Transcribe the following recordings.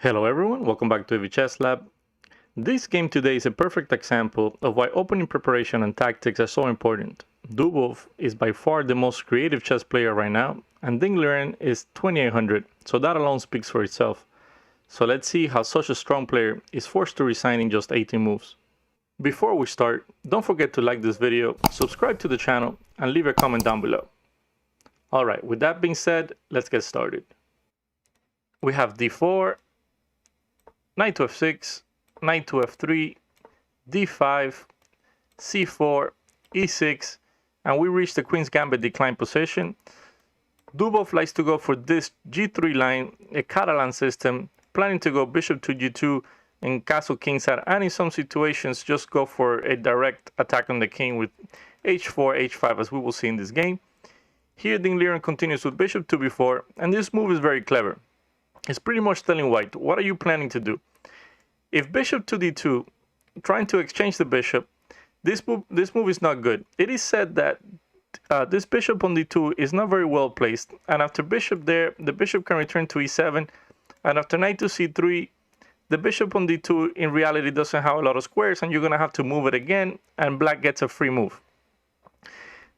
Hello everyone, welcome back to Chess Lab. This game today is a perfect example of why opening preparation and tactics are so important. Dubov is by far the most creative chess player right now, and Liren is 2800, so that alone speaks for itself. So let's see how such a strong player is forced to resign in just 18 moves. Before we start, don't forget to like this video, subscribe to the channel, and leave a comment down below. Alright, with that being said, let's get started. We have d4, knight to f6, knight to f3, d5, c4, e6, and we reach the queen's gambit decline position. Dubov likes to go for this g3 line, a Catalan system, planning to go bishop to g2 in castle kingside, and in some situations just go for a direct attack on the king with h4, h5, as we will see in this game. Here Liren continues with bishop to b4, and this move is very clever. It's pretty much telling white, what are you planning to do? If bishop to d2, trying to exchange the bishop, this move is not good. It is said that this bishop on d2 is not very well placed, and after bishop there, the bishop can return to e7, and after knight to c3, the bishop on d2 in reality doesn't have a lot of squares, and you're going to have to move it again, and black gets a free move.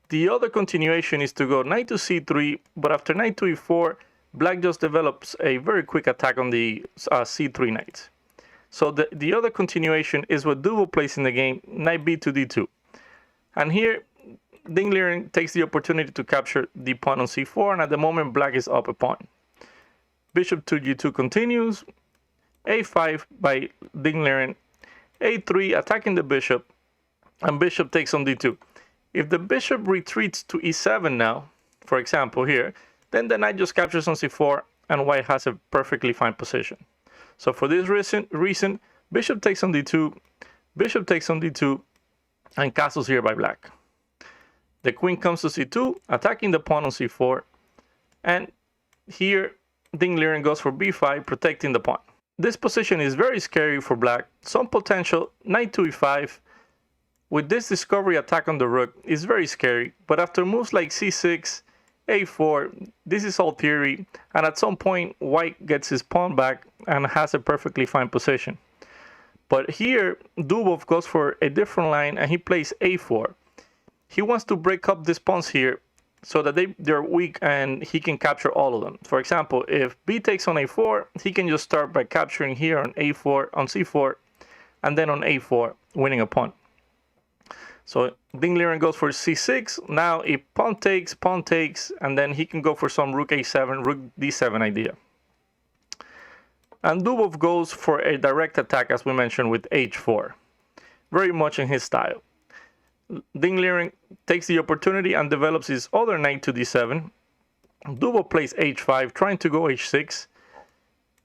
The other continuation is to go knight to c3, but after knight to e4, black just develops a very quick attack on the c3 knight. So the other continuation is what Dubov plays in the game, knight b to d2. And here, Liren takes the opportunity to capture the pawn on c4, and at the moment black is up a pawn. Bishop to g2 continues, a5 by Liren, a3 attacking the bishop, and bishop takes on d2. If the bishop retreats to e7 now, for example here, then the knight just captures on c4, and white has a perfectly fine position. So for this reason, bishop takes on d2, bishop takes on d2, and castles here by black. The queen comes to c2, attacking the pawn on c4, and here Liren goes for b5, protecting the pawn. This position is very scary for black. Some potential knight to e5 with this discovery attack on the rook is very scary, but after moves like c6, a4, this is all theory, and at some point white gets his pawn back and has a perfectly fine position. But here Dubov goes for a different line and he plays a4. He wants to break up these pawns here so that they're weak and he can capture all of them. For example, if b takes on a4, he can just start by capturing here on a4, on c4, and then on a4, winning a pawn. So Liren goes for c6. Now if pawn takes, and then he can go for some rook a7, rook d7 idea. And Dubov goes for a direct attack, as we mentioned, with h4. Very much in his style. Liren takes the opportunity and develops his other knight to d7. Dubov plays h5, trying to go h6.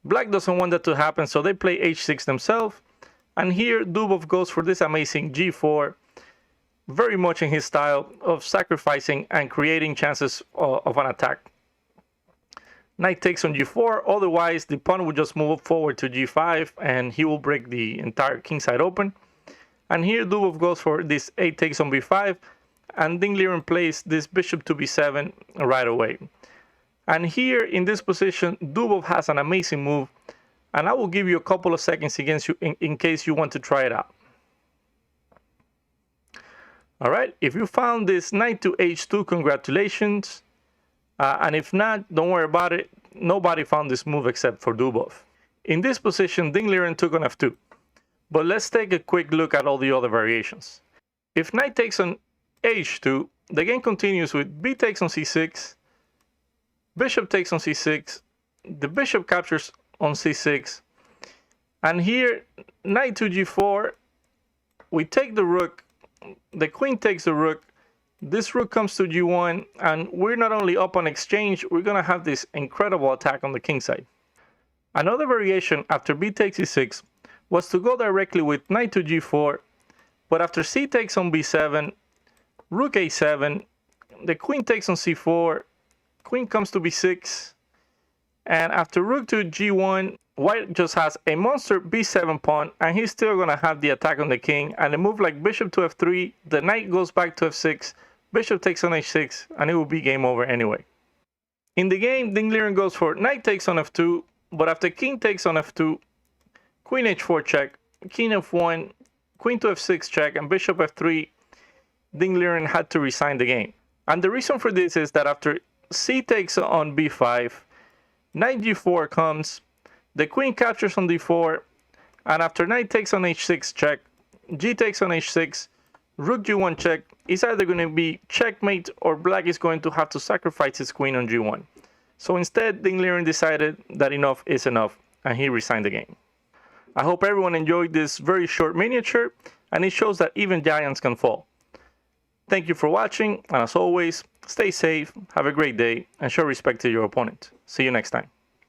Black doesn't want that to happen, so they play h6 themselves. And here Dubov goes for this amazing g4. Very much in his style of sacrificing and creating chances of an attack. Knight takes on g4, otherwise the pawn will just move forward to g5 and he will break the entire kingside open. And here Dubov goes for this a takes on b5, and Liren plays this bishop to b7 right away. And here in this position, Dubov has an amazing move, and I will give you a couple of seconds against you in case you want to try it out. Alright, if you found this knight to h2, congratulations. And if not, don't worry about it. Nobody found this move except for Dubov. In this position, Liren took on f2. But let's take a quick look at all the other variations. If knight takes on h2, the game continues with b takes on c6, bishop takes on c6, the bishop captures on c6, and here knight to g4, we take the rook, the queen takes the rook, this rook comes to g1, and we're not only up on exchange, we're going to have this incredible attack on the king side. Another variation after b takes e6 was to go directly with knight to g4, but after c takes on b7, rook a7, the queen takes on c4, queen comes to b6, and after rook to g1, white just has a monster b7 pawn, and he's still going to have the attack on the king, and a move like bishop to f3, the knight goes back to f6, bishop takes on h6, and it will be game over anyway. In the game, Liren goes for knight takes on f2, but after king takes on f2, queen h4 check, king f1, queen to f6 check, and bishop f3, Liren had to resign the game. And the reason for this is that after c takes on b5, knight g4 comes, the queen captures on d4, and after knight takes on h6 check, g takes on h6, rook g1 check is either going to be checkmate or black is going to have to sacrifice his queen on g1. So instead, Liren decided that enough is enough and he resigned the game. I hope everyone enjoyed this very short miniature, and it shows that even giants can fall. Thank you for watching, and as always, stay safe, have a great day, and show respect to your opponent. See you next time.